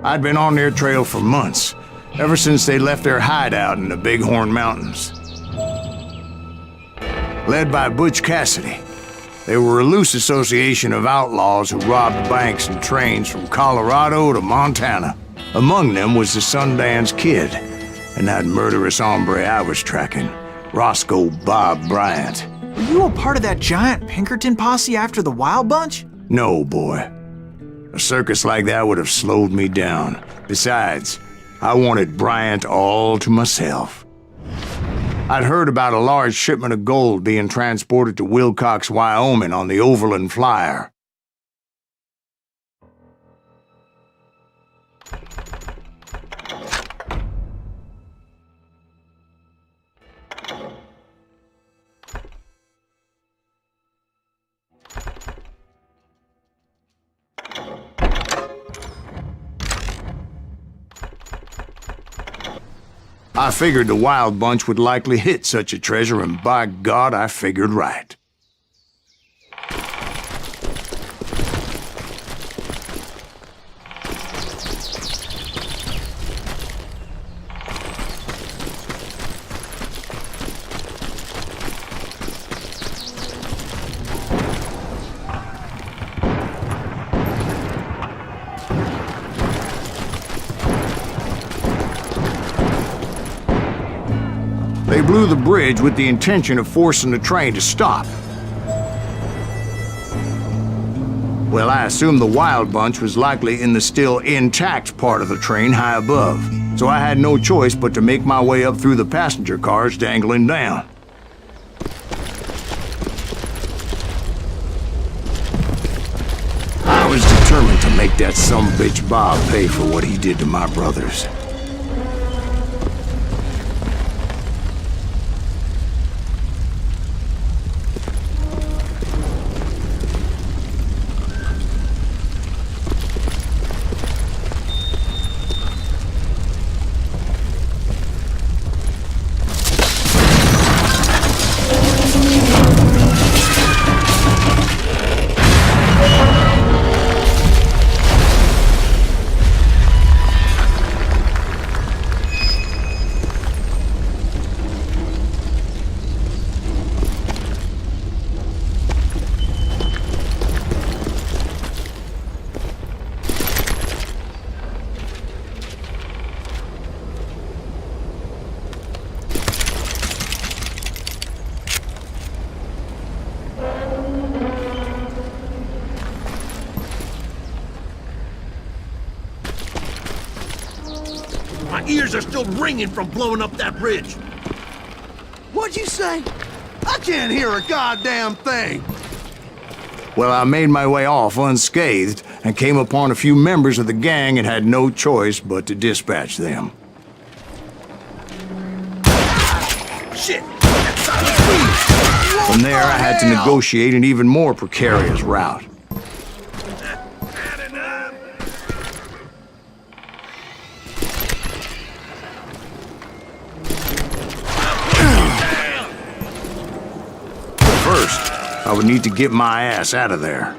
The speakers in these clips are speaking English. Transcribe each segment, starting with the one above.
I'd been on their trail for months, ever since they left their hideout in the Bighorn Mountains. Led by Butch Cassidy, they were a loose association of outlaws who robbed banks and trains from Colorado to Montana. Among them was the Sundance Kid, and that murderous hombre I was tracking, Roscoe Bob Bryant. Were you a part of that giant Pinkerton posse after the Wild Bunch? No, boy. A circus like that would have slowed me down. Besides, I wanted Bryant all to myself. I'd heard about a large shipment of gold being transported to Wilcox, Wyoming on the Overland Flyer. I figured the Wild Bunch would likely hit such a treasure, and by God, I figured right. They blew the bridge with the intention of forcing the train to stop. Well, I assumed the Wild Bunch was likely in the still intact part of the train high above, so I had no choice but to make my way up through the passenger cars dangling down. I was determined to make that sumbitch Bob pay for what he did to my brothers. My ears are still ringing from blowing up that bridge. What'd you say? I can't hear a goddamn thing. Well, I made my way off unscathed and came upon a few members of the gang and had no choice but to dispatch them. Shit! From there, I had to negotiate an even more precarious route. First, I would need to get my ass out of there.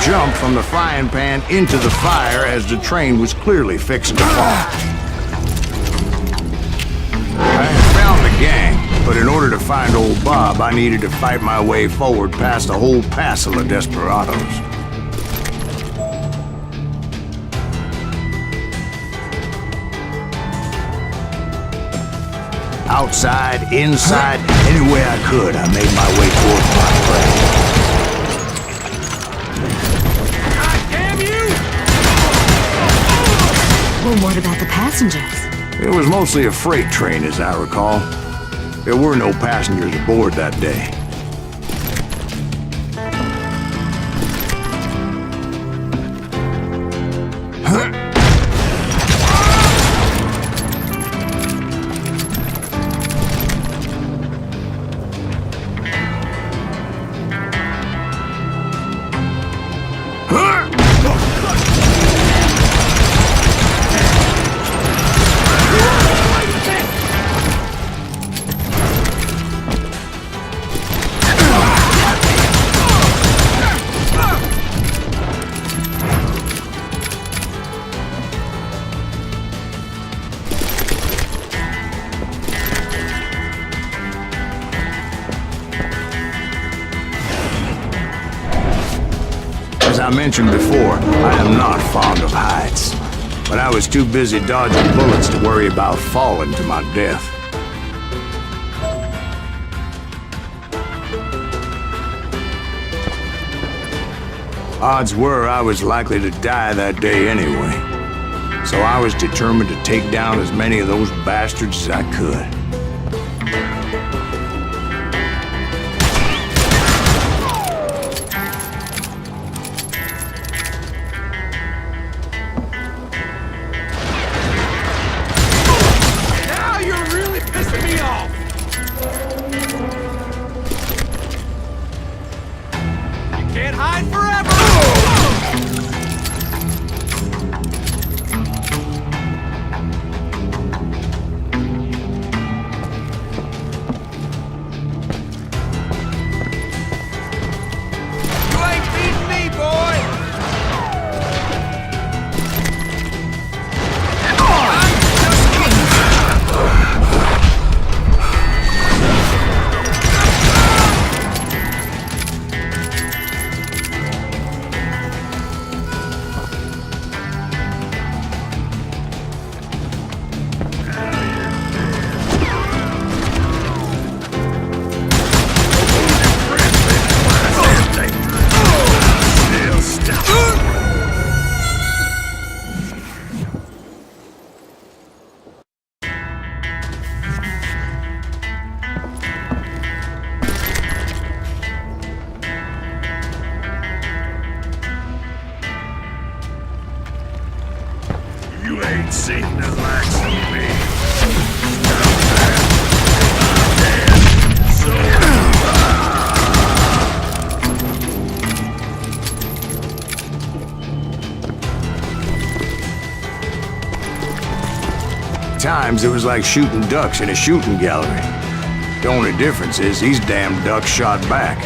Jumped from the frying pan into the fire as the train was clearly fixing to fall. I had found the gang, but in order to find old Bob, I needed to fight my way forward past a whole passel of desperados. Outside, inside, any way I could, I made my way towards my prey. passengers? It was mostly a freight train, as I recall. There were no passengers aboard that day. As I mentioned before, I am not fond of heights, but I was too busy dodging bullets to worry about falling to my death. Odds were I was likely to die that day anyway, so I was determined to take down as many of those bastards as I could. Now you're really pissing me off! You can't hide forever! You ain't beating me, boy! You ain't seen the likes of me. Times it was like shooting ducks in a shooting gallery. The only difference is these damn ducks shot back.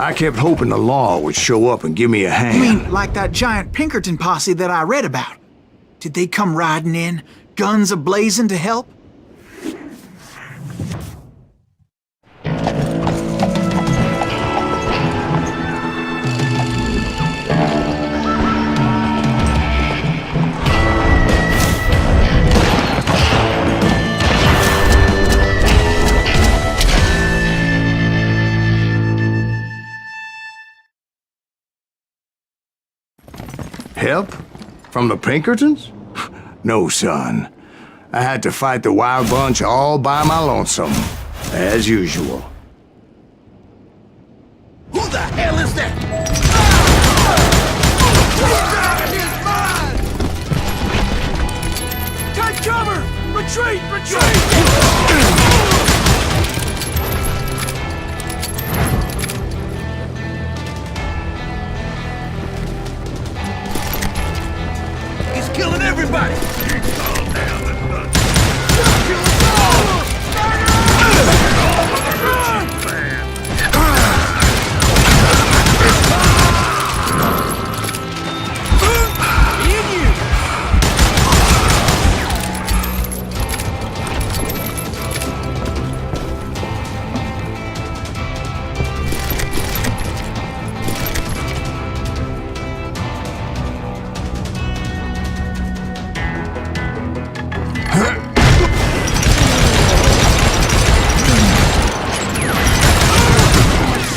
I kept hoping the law would show up and give me a hand. You mean like that giant Pinkerton posse that I read about? Did they come riding in, guns a-blazing to help? Help? From the Pinkertons? No, son. I had to fight the Wild Bunch all by my lonesome, as usual. Who the hell is that? Take cover! Retreat! Retreat! He's killing everybody! Calm down and nuts.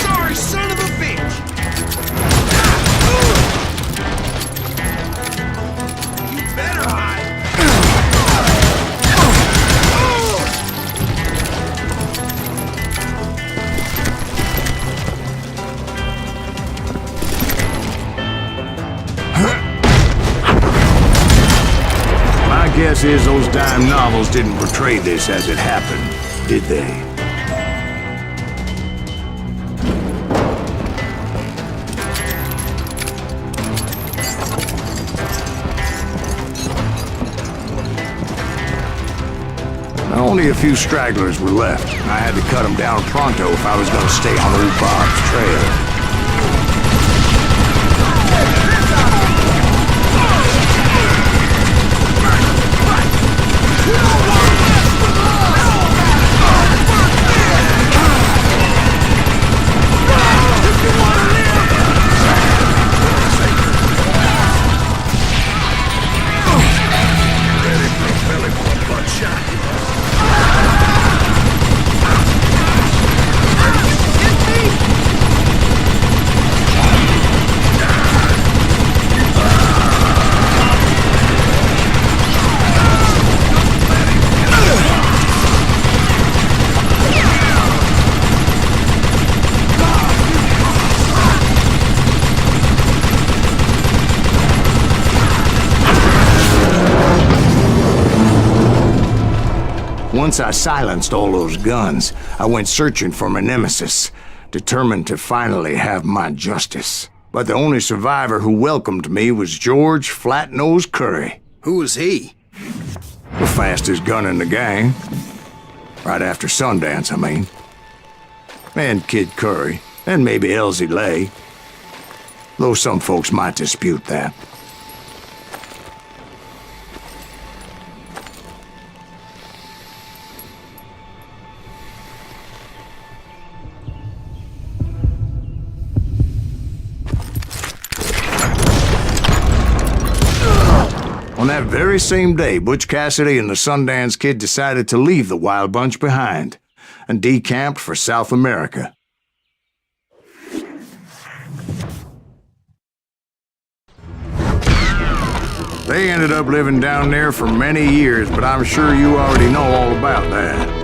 Sorry, son of a bitch! You better hide! My guess is those dime novels didn't portray this as it happened, did they? Only a few stragglers were left. I had to cut them down pronto if I was going to stay on old Bob's trail. Once I silenced all those guns, I went searching for my nemesis, determined to finally have my justice. But the only survivor who welcomed me was George Flat-Nose Curry. Who was he? The fastest gun in the gang. Right after Sundance, I mean. And Kid Curry, and maybe Elsie Lay. Though some folks might dispute that. On that very same day, Butch Cassidy and the Sundance Kid decided to leave the Wild Bunch behind and decamped for South America. They ended up living down there for many years, but I'm sure you already know all about that.